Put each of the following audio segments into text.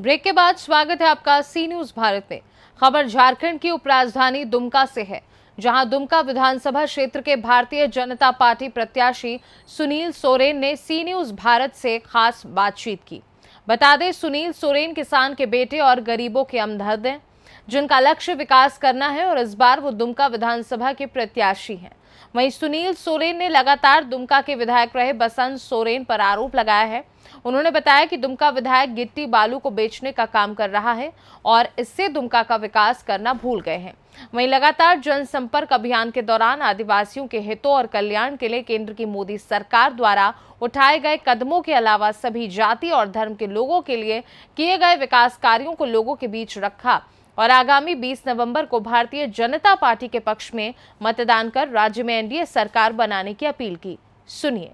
Break के बाद स्वागत है आपका सी न्यूज भारत में। खबर झारखंड की उपराजधानी दुमका से है, जहां दुमका विधानसभा क्षेत्र के भारतीय जनता पार्टी प्रत्याशी सुनील सोरेन ने सी न्यूज भारत से खास बातचीत की। बता दें, सुनील सोरेन किसान के बेटे और गरीबों के हमदर्द हैं, जिनका लक्ष्य विकास करना है और इस बार वो दुमका विधानसभा के प्रत्याशी हैं। वहीं सुनील सोरेन ने लगातार दुमका के विधायक रहे बसंत सोरेन पर आरोप लगाया है। उन्होंने बताया कि दुमका विधायक गिट्टी बालू को बेचने का काम कर रहा है और इससे दुमका का विकास करना भूल गए हैं। वहीं लगातार जनसंपर्क अभियान के दौरान आदिवासियों के हितों और कल्याण के लिए केंद्र की मोदी सरकार द्वारा उठाए गए कदमों के अलावा सभी जाति और धर्म के लोगों के लिए किए गए विकास कार्यों को लोगों के बीच रखा और आगामी 20 नवंबर को भारतीय जनता पार्टी के पक्ष में मतदान कर राज्य में एनडीए सरकार बनाने की अपील की। सुनिए।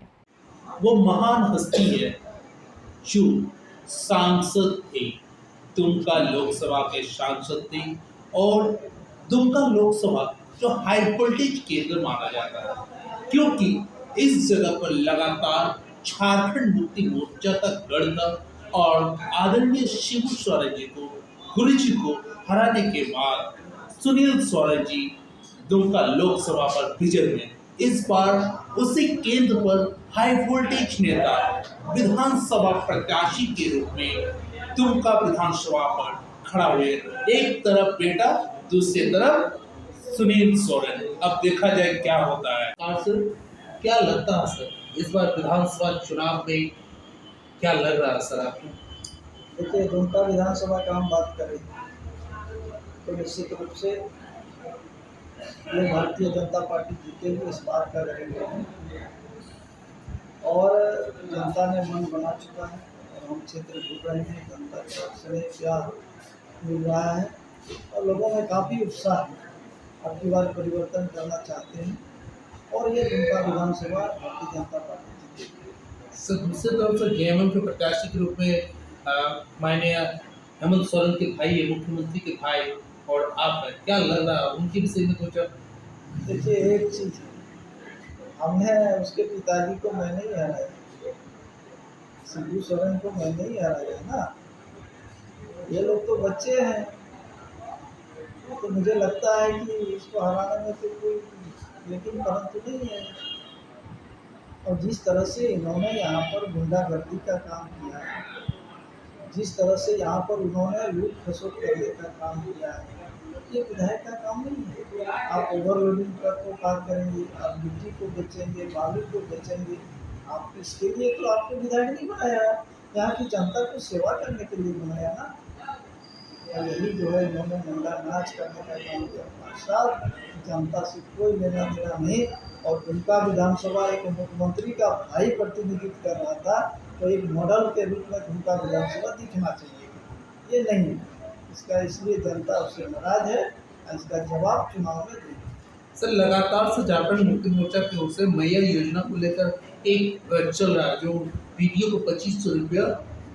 वो महान हस्ती है जो सांसद थे, दुमका लोकसभा के सांसद थे और दुमका लोकसभा जो हाई वोल्टेज केंद्र माना जाता है, क्योंकि इस जगह पर लगातार झारखंड मुक्ति मोर्चा का गढ़ था और आदरणीय शिबू सोरेन जी को, गुरु जी को हराने के बाद सुनील सोरेन जी दुमका लोकसभा पर विजय हुए। इस बार उसी केंद्र पर हाई वोल्टेज नेता विधानसभा प्रत्याशी के रूप में दुमका विधानसभा पर खड़ा हुए। एक तरफ बेटा, दूसरी तरफ सुनील सोरेन। अब देखा जाए क्या होता है। सर, क्या लगता है सर, इस बार विधानसभा चुनाव में क्या लग रहा है सर आपको? देखिए, दुमका विधानसभा का हम बात करें तो निश्चित रूप से ये भारतीय जनता पार्टी जीतेगी, इस बात का गारंटी है और जनता ने मन बना चुका है और हम क्षेत्र घूम रहे हैं। जनता की तरफ से क्या मिल रहा है और लोगों में काफ़ी उत्साह है, अब की बार परिवर्तन करना चाहते हैं और ये दुमका विधानसभा भारतीय जनता पार्टी जीतेगी। सर, दूसरी तरफ से जेएमएम के प्रत्याशी के रूप में माननीय हेमंत सोरेन के भाई है, मुख्यमंत्री के भाई, और आप क्या लग रहा है उनके विषय में कुछ? देखिए, एक चीज हमने उसके पिताजी को मैं नहीं हराया, शिबू सोरेन को मैं नहीं हराया ना, ये लोग तो बच्चे हैं। तो मुझे लगता है कि इसको हराने में तो कोई लेकिन परंतु नहीं है। और जिस तरह से इन्होंने यहाँ पर गुंडागर्दी का काम किया है, जिस तरह से यहाँ पर उन्होंने लूट खसोट करने का काम किया है, ये विधायक का काम नहीं है। आप ओवरलोडिंग ट्रक को पार करेंगे, आप मिट्टी को बेचेंगे, बालू को बेचेंगे, आप इसके लिए तो आपको विधायक नहीं बनाया, यहाँ की जनता को सेवा करने के लिए बनाया ना। और यही जो है इन्होंने नंगा नाच करने का काम किया। 5 साल जनता से कोई लेना देना नहीं। और दुमका विधानसभा एक मुख्यमंत्री का भाई प्रतिनिधित्व कर रहा था, तो एक मॉडल के रूप में दुमका विधानसभा दिखना चाहिए, ये नहीं। इसका इसलिए जनता उससे नाराज है, इसका जवाब चुनाव में देगी। सर, लगातार से झारखंड मुक्ति मोर्चा की ओर से मैया योजना को लेकर एक चल रहा है, जो वीडियो को 2500 रुपया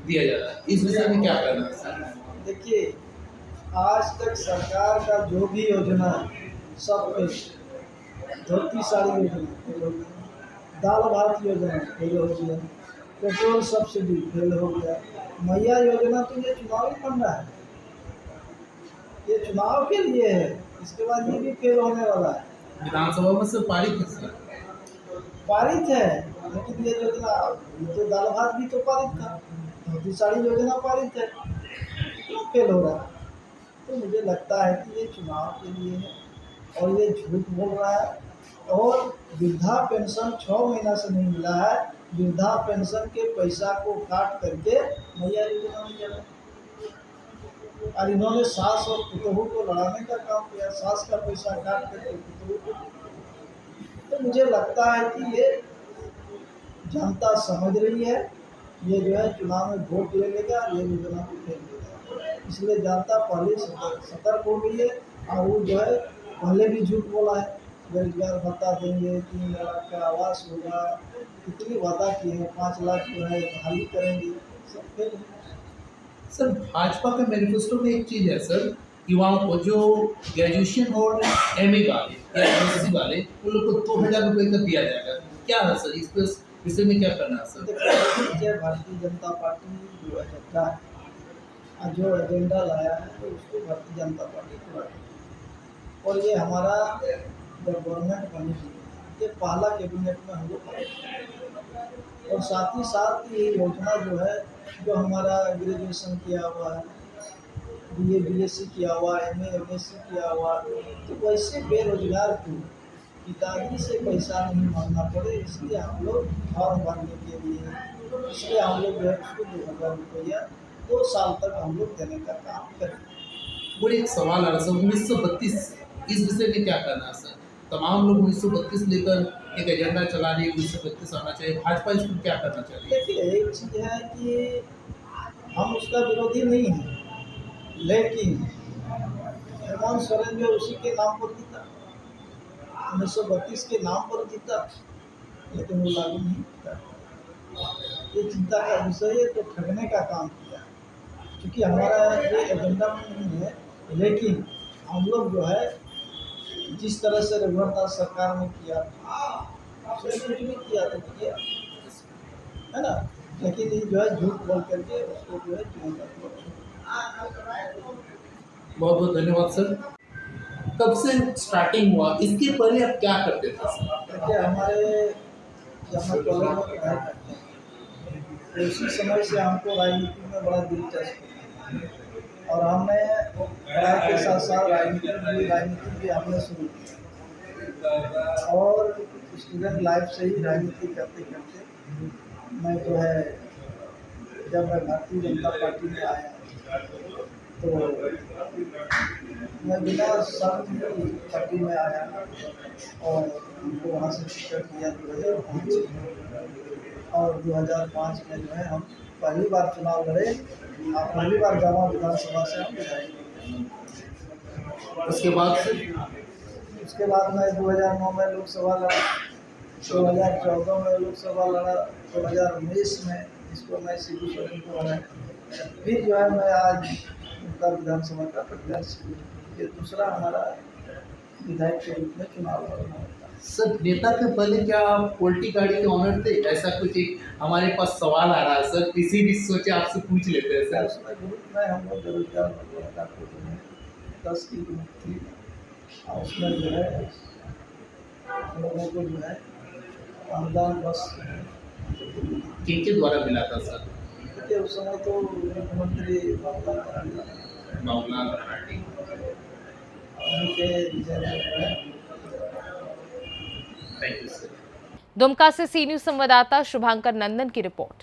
दिया जा रहा है, इस विषय में क्या कहना है सर? देखिए, आज तक सरकार का जो भी योजना है सब धोती साड़ी योजना फेल हो गया, दाल भात योजना फेल हो गया, पेट्रोल सब्सिडी फेल हो गया, मैया योजना तो ये चुनावी फंड है, ये चुनाव के लिए है, इसके बाद ये भी फेल होने वाला है। विधानसभा में से पारित है, लेकिन ये योजना, ये तो दाल भात भी तो पारित था, धोती साड़ी योजना पारित है, क्यों फेल हो रहा है? तो मुझे लगता है कि ये चुनाव के लिए है और ये झूठ बोल रहा है। और वृद्धा पेंशन 6 महीना से नहीं मिला है, वृद्धा पेंशन के पैसा को काट करके मैया योजना में जा रहा है। और इन्होंने सास और पुतोहू को लड़ाने का काम किया, सास का पैसा काट करके पुतोहू को। तो मुझे लगता है कि ये जनता समझ रही है, ये जो है चुनाव में वोट ले लेगा, ये योजना को फेल देगा। इसलिए जनता पहले सतर्क हो गई है और वो जो है पहले भी झूठ बोला है, बेरोजगार भत्ता देंगे, 3 लाख का आवास होगा, कितनी वादा किए हैं, 5 लाख जो है बहाली करेंगे, सब फेल। सर, भाजपा के मैनिफेस्टो में एक चीज है सर, युवाओं को जो ग्रेजुएशन और एमए वाले या एमएससी वाले, उन लोग को 2000 रुपये का दिया जाएगा, क्या है सर इस विषय में क्या करना है सर? देखिए, भारतीय जनता पार्टी जो है सरकार जो एजेंडा लाया है तो उसको भारतीय जनता पार्टी पूरा करेगी। और ये हमारा जब गवर्नमेंट बनेगी, ये पहला कैबिनेट में हम लोग करेंगे। और साथ ही साथ ये योजना जो है, जो हमारा ग्रेजुएशन किया हुआ है, BA BSc किया हुआ, MA MSc किया हुआ, तो वैसे बेरोजगार को पिताजी से पैसा नहीं मांगना पड़े, इसलिए हम लोग फॉर्म भरने के लिए, इसलिए हम लोग जो है उसको 2000 रुपया 2 साल तक हम लोग देने का काम करेंगे। मुझे एक सवाल आ रहा सर, 1932 इस विषय में क्या करना है सर? तमाम लोग 1932 लेकर एक एजेंडा चला रही है, 1932 आना चाहिए, भाजपा इसमें क्या करना चाहिए? देखिए, एक चीज़ है कि हम उसका विरोधी नहीं हैं, लेकिन हेमंत सोरेन जो उसी के नाम पर जीता, 1932 के नाम पर जीता, लेकिन वो लागू नहीं किया। ये चिंता का विषय है, तो ठगने का काम किया। क्योंकि हमारा ये एजेंडा में नहीं है, लेकिन हम लोग जो है जिस तरह से रघुवरदास सरकार ने किया उसने कुछ भी किया तो किया, है ना। लेकिन ये जो है झूठ बोल करके उसको जो है बहुत बहुत धन्यवाद सर। कब से स्टार्टिंग हुआ, इसके पहले आप क्या करते थे सर? देखिए, हमारे जब हम कॉलेज में पढ़ाई करते हैं तो उसी समय से हमको राजनीति में बड़ा दिलचस्प है, और हमने पढ़ाई के साथ साथ राजनीति भी हमने शुरू की। और स्टूडेंट लाइफ से ही राजनीति करते करते मैं जो है, जब मैं भारतीय जनता पार्टी में आया तो मैं बिना शर्त पार्टी में आया, और हमको वहाँ से टिकट दिया 2005 और 2005 में जो है हम पहली बार चुनाव लड़े, और पहली बार जामा विधानसभा से हम विधायक। उसके बाद मैं 2009 में लोकसभा लड़ा, 2014 में लोकसभा लड़ा, 2019 में जिसको मैं शिबू सोरेन को हराया, फिर जो है मैं आज उनका विधानसभा का प्रत्याशी, ये दूसरा हमारा विधायक के रूप में चुनाव लड़ना होता है। सर, नेता के पहले क्या आप पोल्ट्री गाड़ी के ऑनर थे? ऐसा कुछ एक हमारे पास सवाल आ रहा है सर, किसी भी सोचे आपसे पूछ लेते हैं सर। उसमें ग्रुप में हम लोग बेरोजगार लोगों का 10 की ग्रुप थी, और उसमें जो है हम लोगों को जो है अनुदान बस किनके द्वारा मिला था सर? देखिए, उस समय तो मुख्यमंत्री बाबूलाल मराठी। उनके विजय में जो है। Thank you sir. दुमका से सी न्यूज संवाददाता शुभांकर नंदन की रिपोर्ट।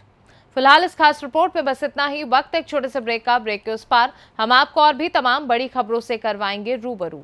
फिलहाल इस खास रिपोर्ट में बस इतना ही। वक्त एक छोटे से ब्रेक का। ब्रेक के उस पार हम आपको और भी तमाम बड़ी खबरों से करवाएंगे रूबरू।